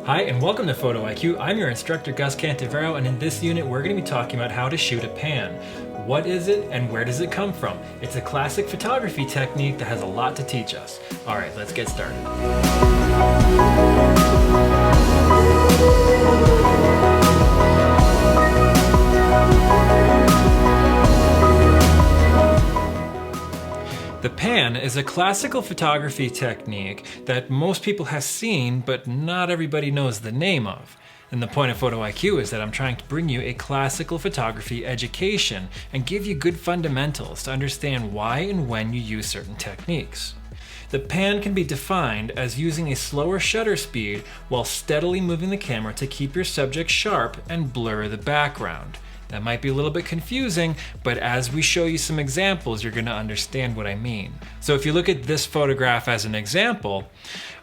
Hi and welcome to Photo IQ. I'm your instructor Gus Cantivero, and in this unit we're going to be talking about how to shoot a pan. What is it and where does it come from? It's a classic photography technique that has a lot to teach us. Alright, let's get started. The pan is a classical photography technique that most people have seen, but not everybody knows the name of. And the point of Photo IQ is that I'm trying to bring you a classical photography education and give you good fundamentals to understand why and when you use certain techniques. The pan can be defined as using a slower shutter speed while steadily moving the camera to keep your subject sharp and blur the background. That might be a little bit confusing, but as we show you some examples, you're going to understand what I mean. So if you look at this photograph as an example,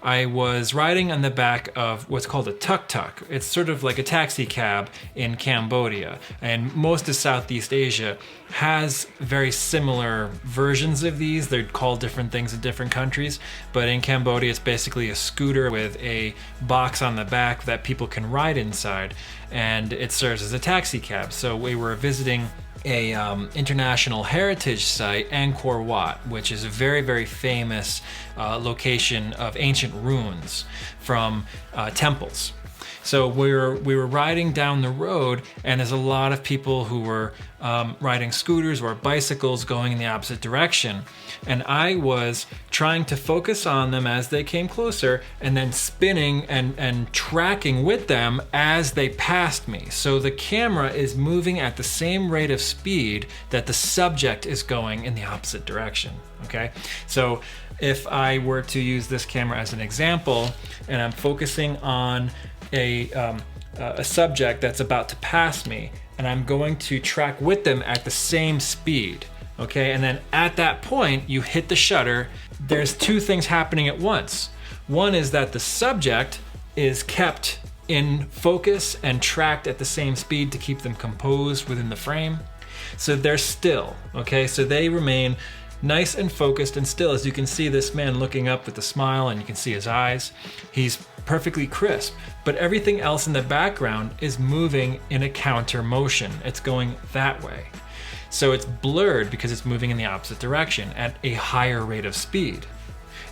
I was riding on the back of what's called a tuk-tuk. It's sort of like a taxi cab in Cambodia, and most of Southeast Asia has very similar versions of these. They're called different things in different countries, but in Cambodia it's basically a scooter with a box on the back that people can ride inside, and it serves as a taxi cab. So we were visiting a international heritage site, Angkor Wat, which is a very, very famous location of ancient ruins from temples. So we were riding down the road, and there's a lot of people who were riding scooters or bicycles going in the opposite direction. And I was trying to focus on them as they came closer and then spinning and tracking with them as they passed me. So the camera is moving at the same rate of speed that the subject is going in the opposite direction, okay? So if I were to use this camera as an example and I'm focusing on a subject that's about to pass me, and I'm going to track with them at the same speed, okay? And then at that point, you hit the shutter. There's two things happening at once. One is that the subject is kept in focus and tracked at the same speed to keep them composed within the frame. So they're still, okay? So they remain nice and focused and still. As you can see, this man looking up with a smile, and you can see his eyes. He's perfectly crisp, but everything else in the background is moving in a counter motion. It's going that way. So it's blurred because it's moving in the opposite direction at a higher rate of speed.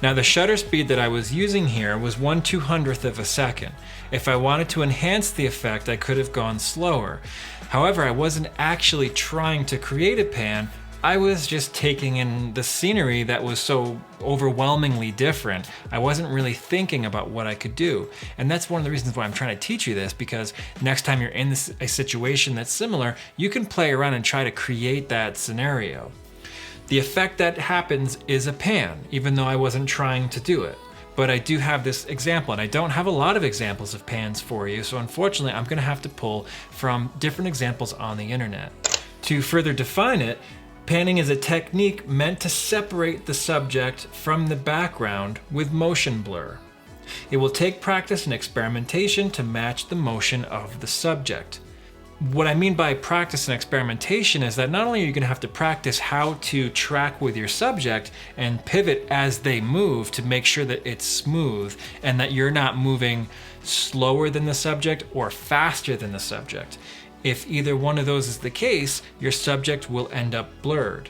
Now the shutter speed that I was using here was 1/200th of a second. If I wanted to enhance the effect, I could have gone slower. However, I wasn't actually trying to create a pan. I was just taking in the scenery that was so overwhelmingly different. I wasn't really thinking about what I could do. And that's one of the reasons why I'm trying to teach you this, because next time you're in a situation that's similar, you can play around and try to create that scenario. The effect that happens is a pan, even though I wasn't trying to do it. But I do have this example, and I don't have a lot of examples of pans for you, so unfortunately I'm gonna have to pull from different examples on the internet. To further define it, panning is a technique meant to separate the subject from the background with motion blur. It will take practice and experimentation to match the motion of the subject. What I mean by practice and experimentation is that not only are you going to have to practice how to track with your subject and pivot as they move to make sure that it's smooth and that you're not moving slower than the subject or faster than the subject. If either one of those is the case, your subject will end up blurred.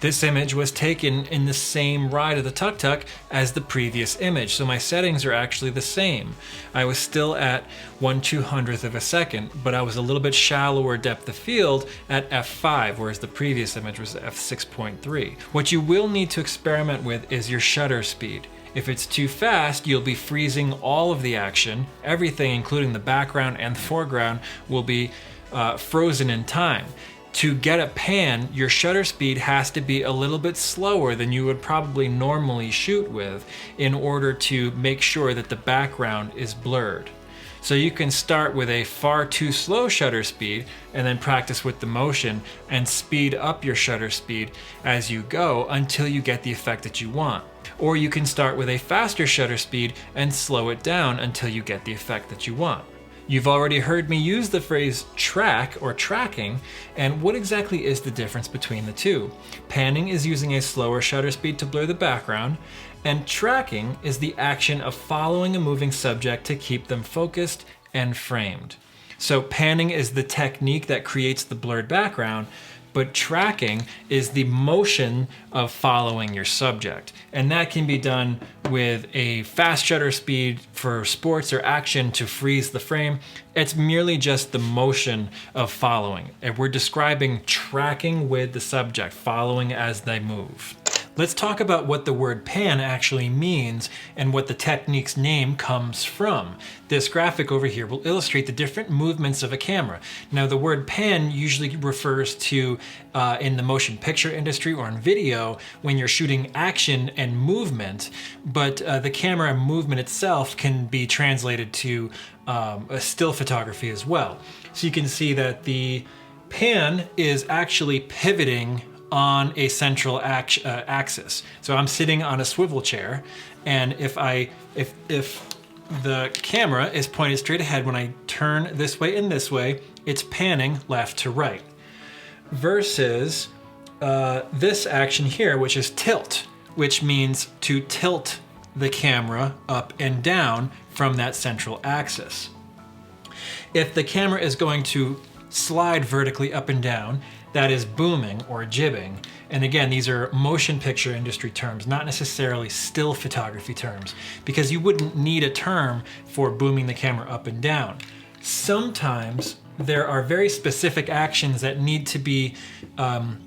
This image was taken in the same ride of the tuk-tuk as the previous image, so my settings are actually the same. I was still at 1/200th of a second, but I was a little bit shallower depth of field at f5, whereas the previous image was f6.3. What you will need to experiment with is your shutter speed. If it's too fast, you'll be freezing all of the action. Everything, including the background and the foreground, will be frozen in time. To get a pan, your shutter speed has to be a little bit slower than you would probably normally shoot with in order to make sure that the background is blurred. So you can start with a far too slow shutter speed and then practice with the motion and speed up your shutter speed as you go until you get the effect that you want. Or you can start with a faster shutter speed and slow it down until you get the effect that you want. You've already heard me use the phrase track or tracking, and what exactly is the difference between the two? Panning is using a slower shutter speed to blur the background, And tracking is the action of following a moving subject to keep them focused and framed. So panning is the technique that creates the blurred background, but tracking is the motion of following your subject. And that can be done with a fast shutter speed for sports or action to freeze the frame. It's merely just the motion of following. And we're describing tracking with the subject, following as they move. Let's talk about what the word pan actually means and what the technique's name comes from. This graphic over here will illustrate the different movements of a camera. Now, the word pan usually refers to, in the motion picture industry or in video, when you're shooting action and movement, but the camera movement itself can be translated to a still photography as well. So you can see that the pan is actually pivoting on a central axis. So I'm sitting on a swivel chair, and if the camera is pointed straight ahead, when I turn this way and this way, it's panning left to right. Versus this action here, which is tilt, which means to tilt the camera up and down from that central axis. If the camera is going to slide vertically up and down, that is booming or jibbing. And again, these are motion picture industry terms, not necessarily still photography terms, because you wouldn't need a term for booming the camera up and down. Sometimes there are very specific actions that need to be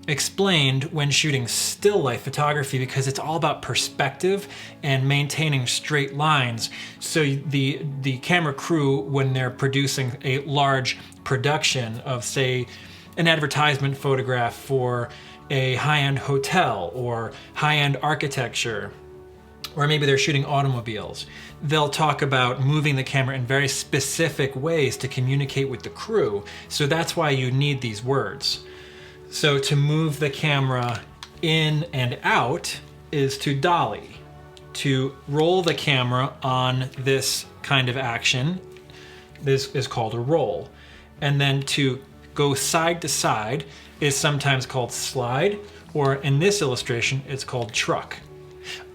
explained when shooting still life photography, because it's all about perspective and maintaining straight lines. So the camera crew, when they're producing a large production of, say, an advertisement photograph for a high-end hotel or high-end architecture, or maybe they're shooting automobiles, they'll talk about moving the camera in very specific ways to communicate with the crew. So that's why you need these words. So to move the camera in and out is to dolly. To roll the camera on this kind of action, this is called a roll. And then to go side to side is sometimes called slide, or in this illustration, it's called truck.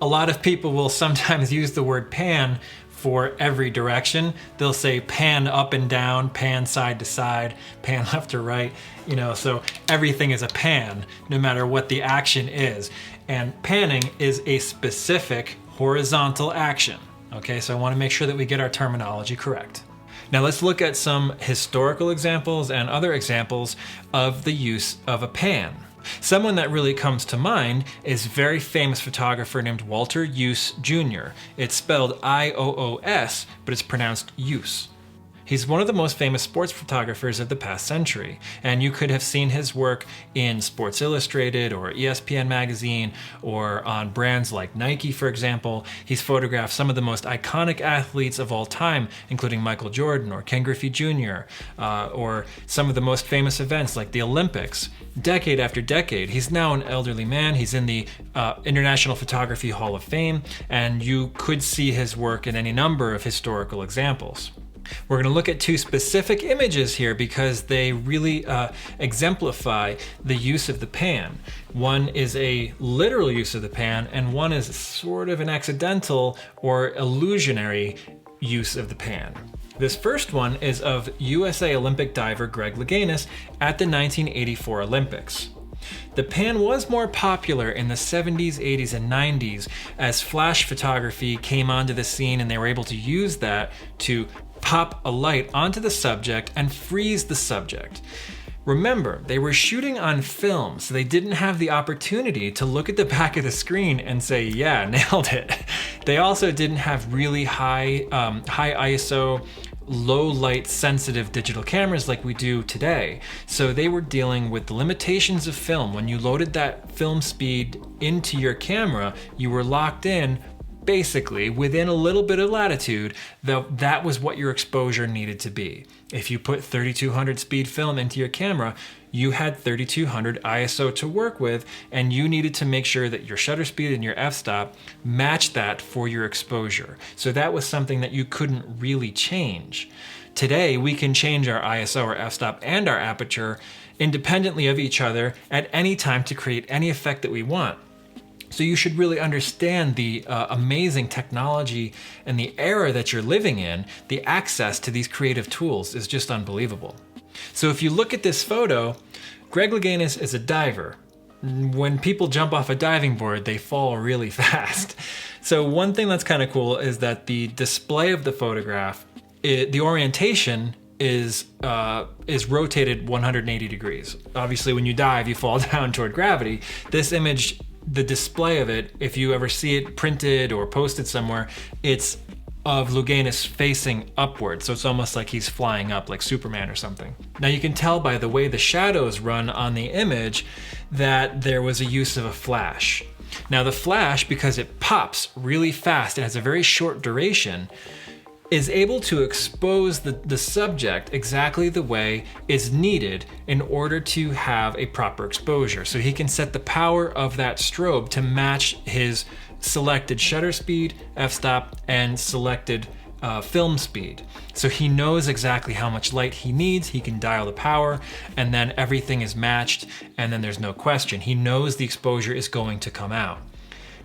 A lot of people will sometimes use the word pan for every direction. They'll say pan up and down, pan side to side, pan left to right, so everything is a pan, no matter what the action is. And panning is a specific horizontal action. Okay, so I want to make sure that we get our terminology correct. Now let's look at some historical examples and other examples of the use of a pan. Someone that really comes to mind is a very famous photographer named Walter Ioos Jr. It's spelled I-O-O-S, but it's pronounced Ioos. He's one of the most famous sports photographers of the past century, and you could have seen his work in Sports Illustrated or ESPN magazine, or on brands like Nike, for example. He's photographed some of the most iconic athletes of all time, including Michael Jordan or Ken Griffey Jr., or some of the most famous events like the Olympics. Decade after decade, he's now an elderly man. He's in the International Photography Hall of Fame, and you could see his work in any number of historical examples. We're going to look at two specific images here because they really exemplify the use of the pan. One is a literal use of the pan, and one is sort of an accidental or illusionary use of the pan. This first one is of USA Olympic diver Greg Louganis at the 1984 Olympics. The pan was more popular in the 70s, 80s, and 90s as flash photography came onto the scene, and they were able to use that to pop a light onto the subject and freeze the subject. Remember, they were shooting on film, so they didn't have the opportunity to look at the back of the screen and say, yeah, nailed it. They also didn't have really high ISO, low light sensitive digital cameras like we do today. So they were dealing with the limitations of film. When you loaded that film speed into your camera, you were locked in basically within a little bit of latitude. That was what your exposure needed to be. If you put 3200 speed film into your camera, you had 3200 ISO to work with, and you needed to make sure that your shutter speed and your f-stop matched that for your exposure. So that was something that you couldn't really change. Today, we can change our ISO, our f-stop, and our aperture independently of each other at any time to create any effect that we want. So you should really understand the amazing technology and the era that you're living in. The access to these creative tools is just unbelievable. So if you look at this photo, Greg Louganis is a diver. When people jump off a diving board, they fall really fast. So one thing that's kind of cool is that the display of the photograph, the orientation is rotated 180 degrees. Obviously, when you dive, you fall down toward gravity. This image, the display of it, if you ever see it printed or posted somewhere, it's of Louganis facing upward. So it's almost like he's flying up like Superman or something. Now you can tell by the way the shadows run on the image that there was a use of a flash. Now the flash, because it pops really fast, it has a very short duration, is able to expose the subject exactly the way is needed in order to have a proper exposure. So he can set the power of that strobe to match his selected shutter speed, f-stop, and selected film speed. So he knows exactly how much light he needs, he can dial the power, and then everything is matched, and then there's no question. He knows the exposure is going to come out.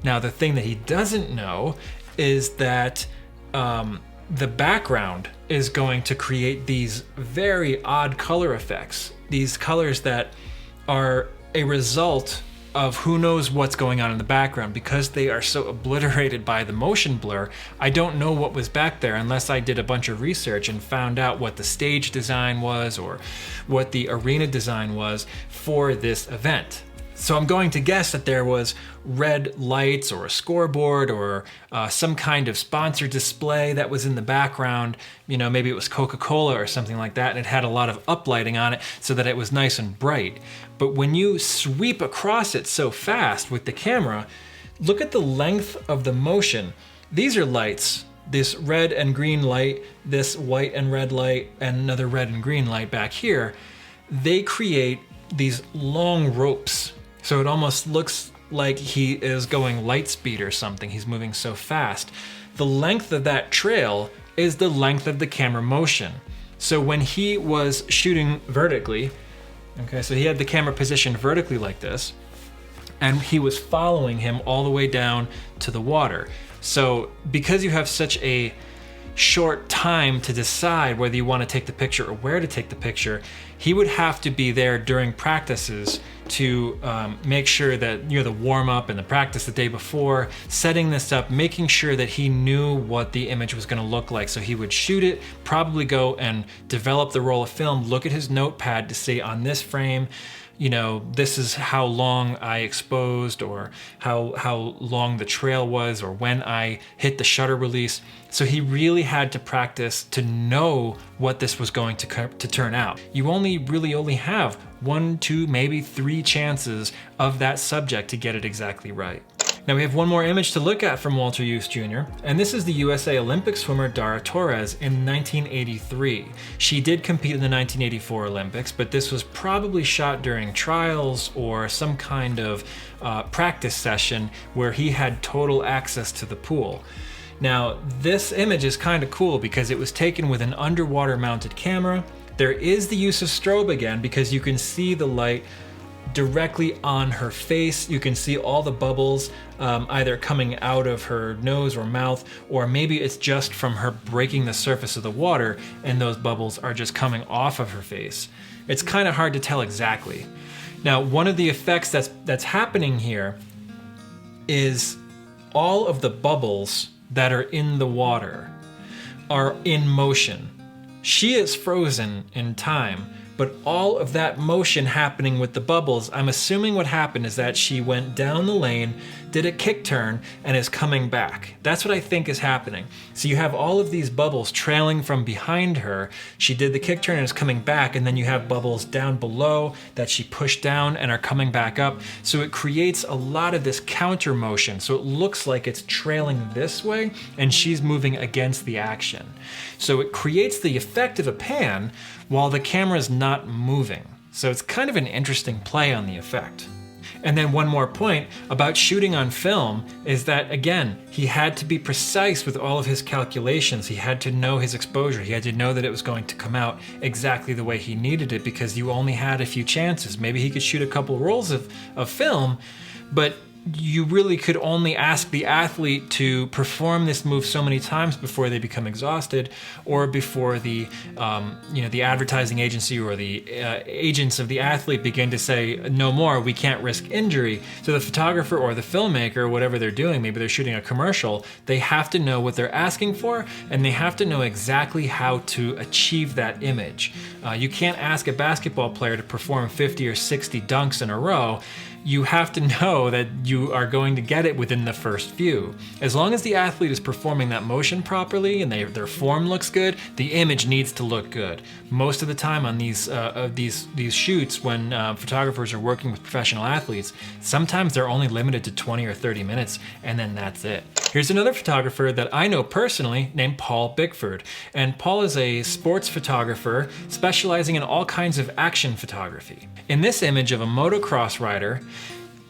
Now the thing that he doesn't know is that the background is going to create these very odd color effects, these colors that are a result of who knows what's going on in the background. Because they are so obliterated by the motion blur, I don't know what was back there unless I did a bunch of research and found out what the stage design was or what the arena design was for this event. So I'm going to guess that there was red lights or a scoreboard or some kind of sponsored display that was in the background. You know, maybe it was Coca-Cola or something like that, and it had a lot of uplighting on it so that it was nice and bright. But when you sweep across it so fast with the camera, look at the length of the motion. These are lights. This red and green light, this white and red light, and another red and green light back here. They create these long ropes. So it almost looks like he is going light speed or something. He's moving so fast. The length of that trail is the length of the camera motion. So when he was shooting vertically, okay, so he had the camera positioned vertically like this, and he was following him all the way down to the water. So because you have such a short time to decide whether you want to take the picture or where to take the picture, he would have to be there during practices to make sure that, you know, the warm up and the practice the day before, setting this up, making sure that he knew what the image was going to look like. So he would shoot it, probably go and develop the roll of film, look at his notepad to say on this frame, you know, this is how long I exposed or how long the trail was or when I hit the shutter release. So he really had to practice to know what this was going to turn out. You really only have 1, 2, maybe 3 chances of that subject to get it exactly right. Now we have one more image to look at from Walter Ioos Jr., and this is the USA Olympic swimmer Dara Torres in 1983. She did compete in the 1984 Olympics, but this was probably shot during trials or some kind of practice session where he had total access to the pool. Now this image is kind of cool because it was taken with an underwater mounted camera. There is the use of strobe again because you can see the light directly on her face. You can see all the bubbles either coming out of her nose or mouth, or maybe it's just from her breaking the surface of the water and those bubbles are just coming off of her face. It's kind of hard to tell exactly. Now, one of the effects that's happening here is all of the bubbles that are in the water are in motion. She is frozen in time, but all of that motion happening with the bubbles, I'm assuming what happened is that she went down the lane, did a kick turn, and is coming back. That's what I think is happening. So you have all of these bubbles trailing from behind her. She did the kick turn and is coming back, and then you have bubbles down below that she pushed down and are coming back up. So it creates a lot of this counter motion. So it looks like it's trailing this way, and she's moving against the action. So it creates the effect of a pan while the camera's not moving. So it's kind of an interesting play on the effect. And then one more point about shooting on film is that, again, he had to be precise with all of his calculations. He had to know his exposure. He had to know that it was going to come out exactly the way he needed it because you only had a few chances. Maybe he could shoot a couple rolls of film, but you really could only ask the athlete to perform this move so many times before they become exhausted, or before the the advertising agency or the agents of the athlete begin to say, no more, we can't risk injury. So the photographer or the filmmaker, whatever they're doing, maybe they're shooting a commercial, they have to know what they're asking for, and they have to know exactly how to achieve that image. You can't ask a basketball player to perform 50 or 60 dunks in a row. You have to know that you are going to get it within the first few. As long as the athlete is performing that motion properly and their form looks good, the image needs to look good. Most of the time on these shoots, when photographers are working with professional athletes, sometimes they're only limited to 20 or 30 minutes, and then that's it. Here's another photographer that I know personally named Paul Bickford. And Paul is a sports photographer specializing in all kinds of action photography. In this image of a motocross rider,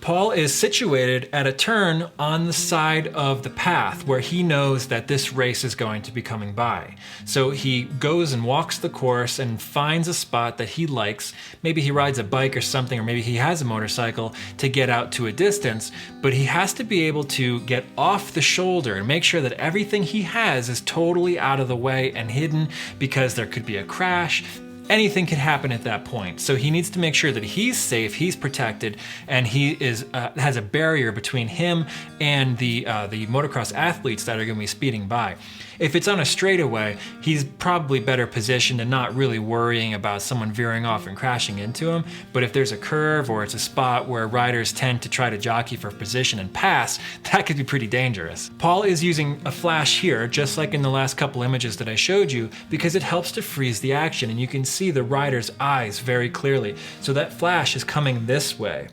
Paul is situated at a turn on the side of the path where he knows that this race is going to be coming by. So he goes and walks the course and finds a spot that he likes. Maybe he rides a bike or something, or maybe he has a motorcycle to get out to a distance, but he has to be able to get off the shoulder and make sure that everything he has is totally out of the way and hidden, because there could be a crash. Anything could happen at that point. So he needs to make sure that he's safe, he's protected, and he has a barrier between him and the motocross athletes that are going to be speeding by. If it's on a straightaway, he's probably better positioned and not really worrying about someone veering off and crashing into him. But if there's a curve or it's a spot where riders tend to try to jockey for position and pass, that could be pretty dangerous. Paul is using a flash here, just like in the last couple images that I showed you, because it helps to freeze the action, and you can see the rider's eyes very clearly. So that flash is coming this way.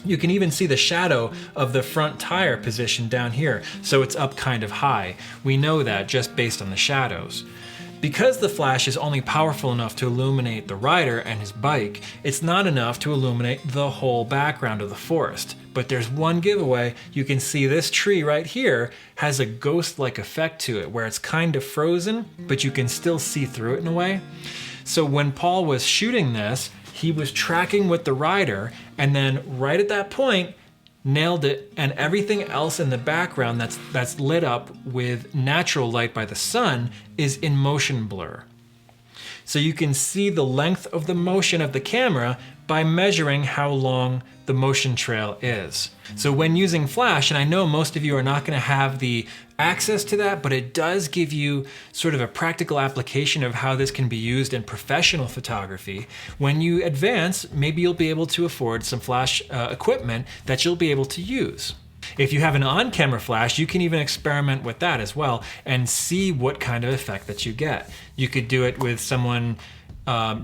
You can even see the shadow of the front tire positioned down here, so it's up kind of high. We know that just based on the shadows. Because the flash is only powerful enough to illuminate the rider and his bike, it's not enough to illuminate the whole background of the forest. But there's one giveaway. You can see this tree right here has a ghost-like effect to it, where it's kind of frozen, but you can still see through it in a way. So when Paul was shooting this, he was tracking with the rider, and then right at that point, nailed it, and everything else in the background that's lit up with natural light by the sun is in motion blur. So you can see the length of the motion of the camera by measuring how long the motion trail is. So when using flash, and I know most of you are not going to have the access to that, but it does give you sort of a practical application of how this can be used in professional photography. When you advance, maybe you'll be able to afford some flash equipment that you'll be able to use. If you have an on-camera flash, you can even experiment with that as well and see what kind of effect that you get. You could do it with someone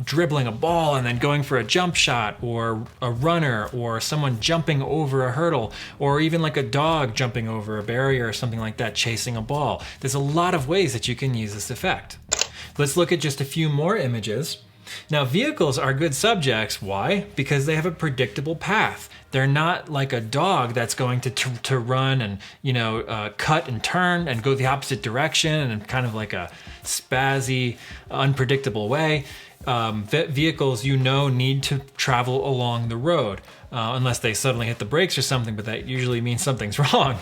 dribbling a ball and then going for a jump shot, or a runner, or someone jumping over a hurdle, or even like a dog jumping over a barrier or something like that, chasing a ball. There's a lot of ways that you can use this effect. Let's look at just a few more images. Now, vehicles are good subjects. Why? Because they have a predictable path. They're not like a dog that's going to run and cut and turn and go the opposite direction and kind of like a spazzy, unpredictable way. Vehicles, need to travel along the road. Unless they suddenly hit the brakes or something, but that usually means something's wrong.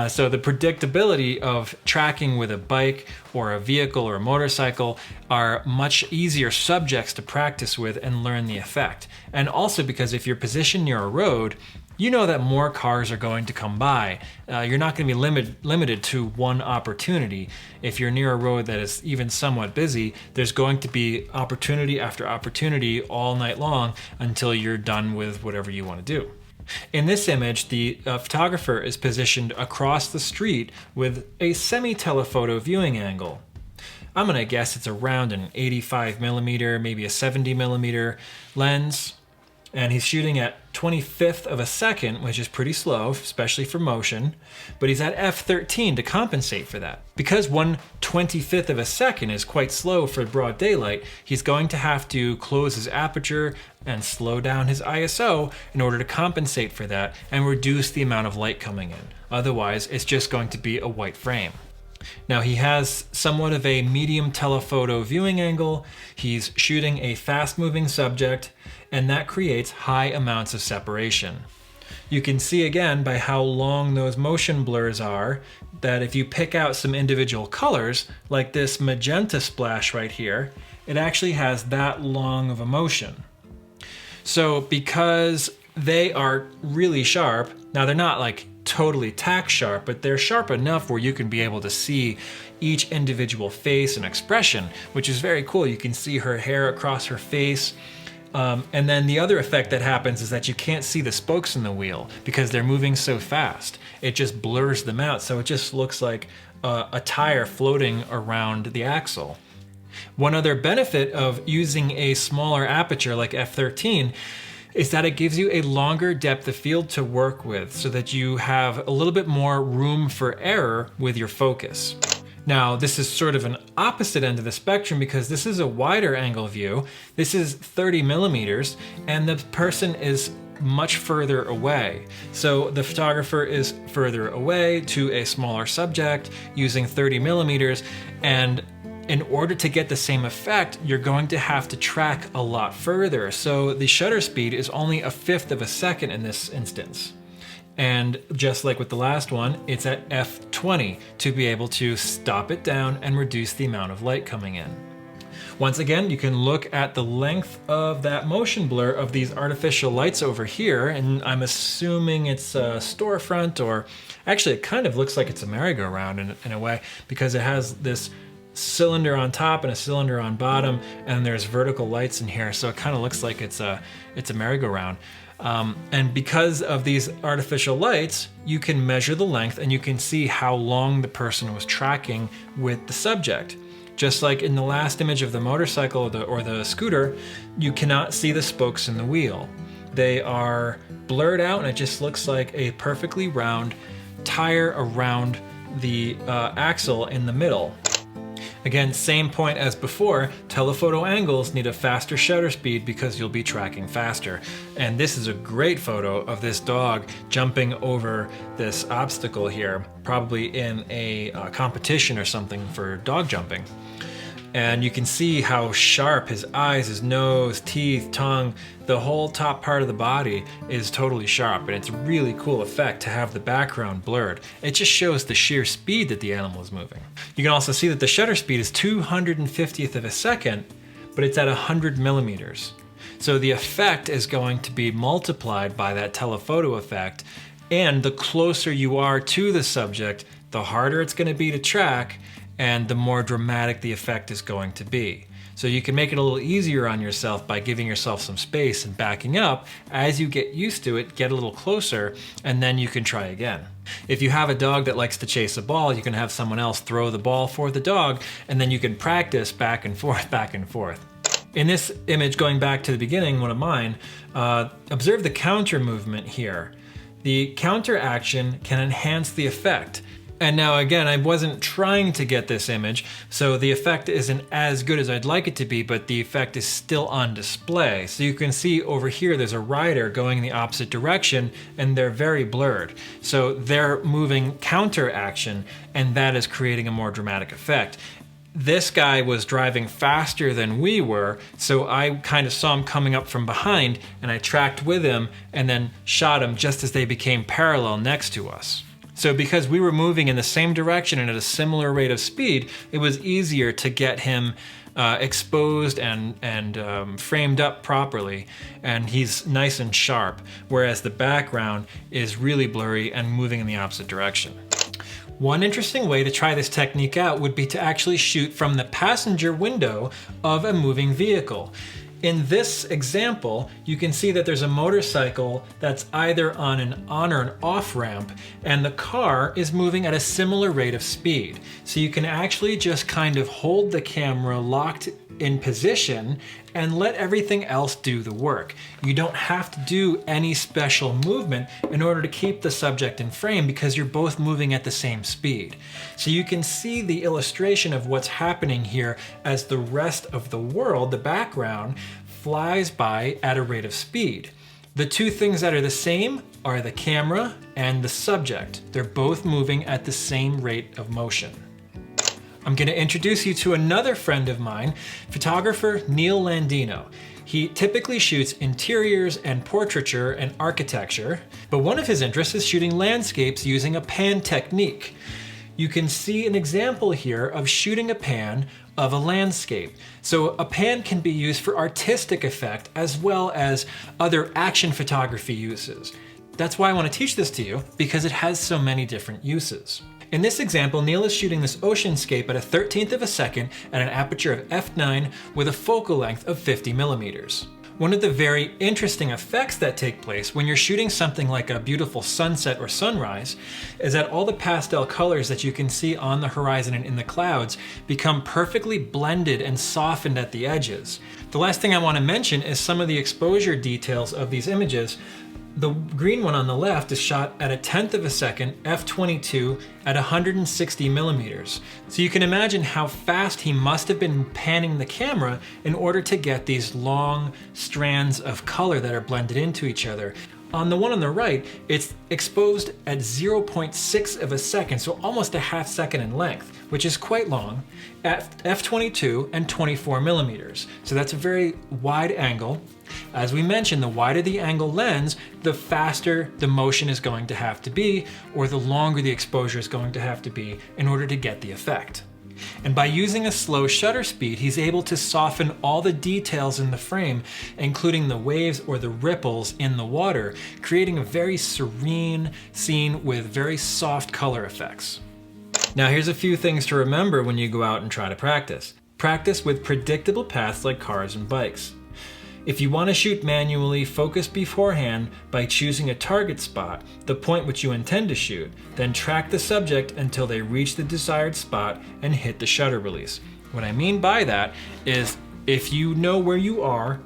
So the predictability of tracking with a bike or a vehicle or a motorcycle are much easier subjects to practice with and learn the effect. And also because if you're positioned near a road, you know that more cars are going to come by. You're not going to be limited to one opportunity. If you're near a road that is even somewhat busy, there's going to be opportunity after opportunity all night long until you're done with whatever you want to do. In this image, the photographer is positioned across the street with a semi-telephoto viewing angle. I'm going to guess it's around an 85mm, maybe a 70mm lens. And he's shooting at 25th of a second, which is pretty slow, especially for motion, but he's at f13 to compensate for that. Because 1/25th of a second is quite slow for broad daylight, he's going to have to close his aperture and slow down his ISO in order to compensate for that and reduce the amount of light coming in. Otherwise, it's just going to be a white frame. Now he has somewhat of a medium telephoto viewing angle. He's shooting a fast-moving subject, and that creates high amounts of separation. You can see again by how long those motion blurs are that if you pick out some individual colors, like this magenta splash right here, it actually has that long of a motion. So because they are really sharp, now they're not like totally tack sharp, but they're sharp enough where you can be able to see each individual face and expression, which is very cool. You can see her hair across her face. And then the other effect that happens is that you can't see the spokes in the wheel because they're moving so fast. It just blurs them out, so it just looks like a tire floating around the axle. One other benefit of using a smaller aperture like f13 is that it gives you a longer depth of field to work with so that you have a little bit more room for error with your focus. Now, this is sort of an opposite end of the spectrum because this is a wider angle view. This is 30 millimeters and the person is much further away. So the photographer is further away to a smaller subject using 30 millimeters, and in order to get the same effect, you're going to have to track a lot further. So the shutter speed is only 1/5 of a second in this instance. And just like with the last one, it's at f20 to be able to stop it down and reduce the amount of light coming in. Once again, you can look at the length of that motion blur of these artificial lights over here, and I'm assuming it's a storefront, or actually it kind of looks like it's a merry-go-round in a way, because it has this cylinder on top and a cylinder on bottom, and there's vertical lights in here, so it kind of looks like it's a merry-go-round. And because of these artificial lights, you can measure the length and you can see how long the person was tracking with the subject. Just like in the last image of the motorcycle or the scooter, you cannot see the spokes in the wheel. They are blurred out and it just looks like a perfectly round tire around the axle in the middle. Again, same point as before, telephoto angles need a faster shutter speed because you'll be tracking faster. And this is a great photo of this dog jumping over this obstacle here, probably in a competition or something for dog jumping. And you can see how sharp his eyes, his nose, teeth, tongue, the whole top part of the body is totally sharp, and it's a really cool effect to have the background blurred. It just shows the sheer speed that the animal is moving. You can also see that the shutter speed is 250th of a second, but it's at 100 millimeters. So the effect is going to be multiplied by that telephoto effect, and the closer you are to the subject, the harder it's going to be to track, and the more dramatic the effect is going to be. So you can make it a little easier on yourself by giving yourself some space and backing up. As you get used to it, get a little closer, and then you can try again. If you have a dog that likes to chase a ball, you can have someone else throw the ball for the dog, and then you can practice back and forth, back and forth. In this image, going back to the beginning, one of mine, observe the counter movement here. The counter action can enhance the effect. And now again, I wasn't trying to get this image, so the effect isn't as good as I'd like it to be, but the effect is still on display. So you can see over here, there's a rider going in the opposite direction, and they're very blurred. So they're moving counter action, and that is creating a more dramatic effect. This guy was driving faster than we were, so I kind of saw him coming up from behind, and I tracked with him and then shot him just as they became parallel next to us. So because we were moving in the same direction and at a similar rate of speed, it was easier to get him exposed and framed up properly, and he's nice and sharp, whereas the background is really blurry and moving in the opposite direction. One interesting way to try this technique out would be to actually shoot from the passenger window of a moving vehicle. In this example, you can see that there's a motorcycle that's either on an on or an off ramp, and the car is moving at a similar rate of speed. So you can actually just kind of hold the camera locked in position and let everything else do the work. You don't have to do any special movement in order to keep the subject in frame because you're both moving at the same speed. So you can see the illustration of what's happening here as the rest of the world, the background, flies by at a rate of speed. The two things that are the same are the camera and the subject. They're both moving at the same rate of motion. I'm going to introduce you to another friend of mine, photographer Neil Landino. He typically shoots interiors and portraiture and architecture, but one of his interests is shooting landscapes using a pan technique. You can see an example here of shooting a pan of a landscape. So a pan can be used for artistic effect as well as other action photography uses. That's why I want to teach this to you, because it has so many different uses. In this example, Neil is shooting this oceanscape at a 1/13 of a second at an aperture of f9 with a focal length of 50 millimeters. One of the very interesting effects that take place when you're shooting something like a beautiful sunset or sunrise is that all the pastel colors that you can see on the horizon and in the clouds become perfectly blended and softened at the edges. The last thing I want to mention is some of the exposure details of these images. The green one on the left is shot at a 1/10 of a second, f/22 at 160 millimeters. So you can imagine how fast he must have been panning the camera in order to get these long strands of color that are blended into each other. On the one on the right, it's exposed at 0.6 of a second, so almost a half second in length, which is quite long, at f/22 and 24 millimeters. So that's a very wide angle. As we mentioned, the wider the angle lens, the faster the motion is going to have to be, or the longer the exposure is going to have to be in order to get the effect. And by using a slow shutter speed, he's able to soften all the details in the frame, including the waves or the ripples in the water, creating a very serene scene with very soft color effects. Now here's a few things to remember when you go out and try to practice. Practice with predictable paths like cars and bikes. If you want to shoot manually, focus beforehand by choosing a target spot, the point which you intend to shoot, then track the subject until they reach the desired spot and hit the shutter release. What I mean by that is if you know where you are,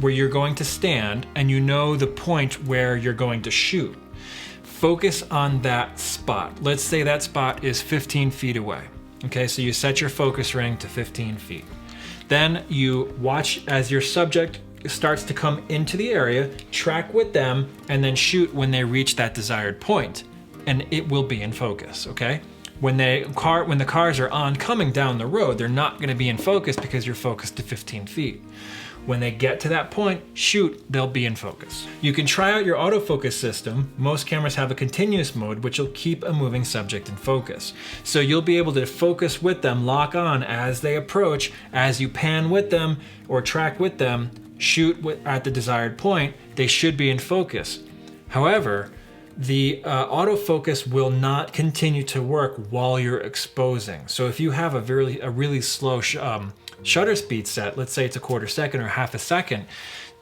where you're going to stand, and you know the point where you're going to shoot, focus on that spot. Let's say that spot is 15 feet away. Okay, so you set your focus ring to 15 feet. Then you watch as your subject starts to come into the area, track with them, and then shoot when they reach that desired point, and it will be in focus, okay? When the cars are oncoming down the road, they're not gonna be in focus because you're focused to 15 feet. When they get to that point, shoot, they'll be in focus. You can try out your autofocus system. Most cameras have a continuous mode, which will keep a moving subject in focus. So you'll be able to focus with them, lock on as they approach, as you pan with them or track with them, shoot at the desired point, they should be in focus. However, the autofocus will not continue to work while you're exposing. So if you have a really slow shutter speed set, let's say it's a 1/4 second or half a second,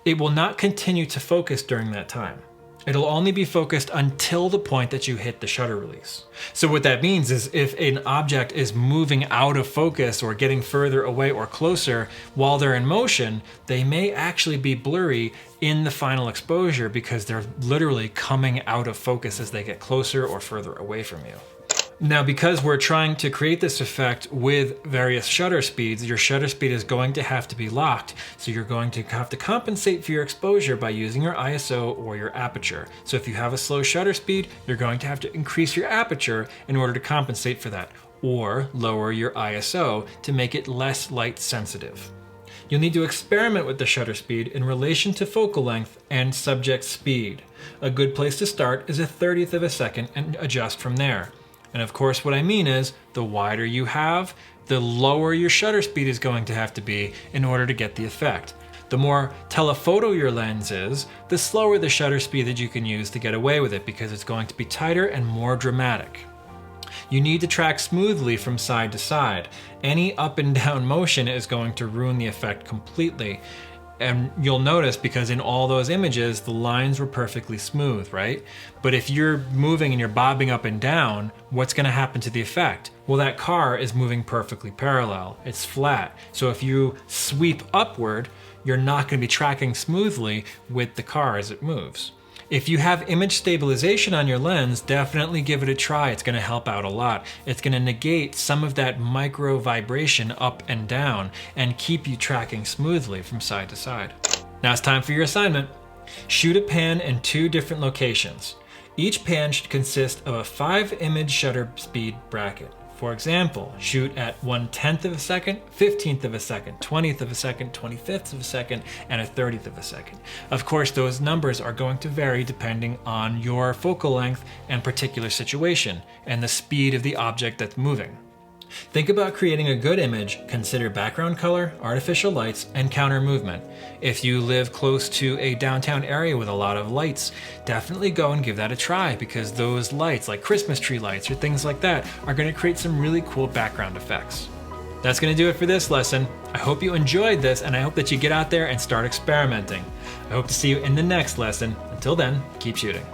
it will not continue to focus during that time. It'll only be focused until the point that you hit the shutter release. So what that means is if an object is moving out of focus or getting further away or closer while they're in motion, they may actually be blurry in the final exposure because they're literally coming out of focus as they get closer or further away from you. Now, because we're trying to create this effect with various shutter speeds, your shutter speed is going to have to be locked. So you're going to have to compensate for your exposure by using your ISO or your aperture. So if you have a slow shutter speed, you're going to have to increase your aperture in order to compensate for that, or lower your ISO to make it less light sensitive. You'll need to experiment with the shutter speed in relation to focal length and subject speed. A good place to start is a 1/30 of a second and adjust from there. And of course, what I mean is the wider you have, the lower your shutter speed is going to have to be in order to get the effect. The more telephoto your lens is, the slower the shutter speed that you can use to get away with it because it's going to be tighter and more dramatic. You need to track smoothly from side to side. Any up and down motion is going to ruin the effect completely. And you'll notice because in all those images, the lines were perfectly smooth, right? But if you're moving and you're bobbing up and down, what's gonna happen to the effect? Well, that car is moving perfectly parallel. It's flat. So if you sweep upward, you're not gonna be tracking smoothly with the car as it moves. If you have image stabilization on your lens, definitely give it a try. It's gonna help out a lot. It's gonna negate some of that micro vibration up and down and keep you tracking smoothly from side to side. Now it's time for your assignment. Shoot a pan in 2 different locations. Each pan should consist of a 5 image shutter speed bracket. For example, shoot at 1/10 of a second, 15th of a second, 20th of a second, 25th of a second, and a 30th of a second. Of course, those numbers are going to vary depending on your focal length and particular situation, and the speed of the object that's moving. Think about creating a good image, consider background color, artificial lights, and counter movement. If you live close to a downtown area with a lot of lights, definitely go and give that a try, because those lights, like Christmas tree lights or things like that, are going to create some really cool background effects. That's going to do it for this lesson. I hope you enjoyed this, and I hope that you get out there and start experimenting. I hope to see you in the next lesson. Until then, keep shooting.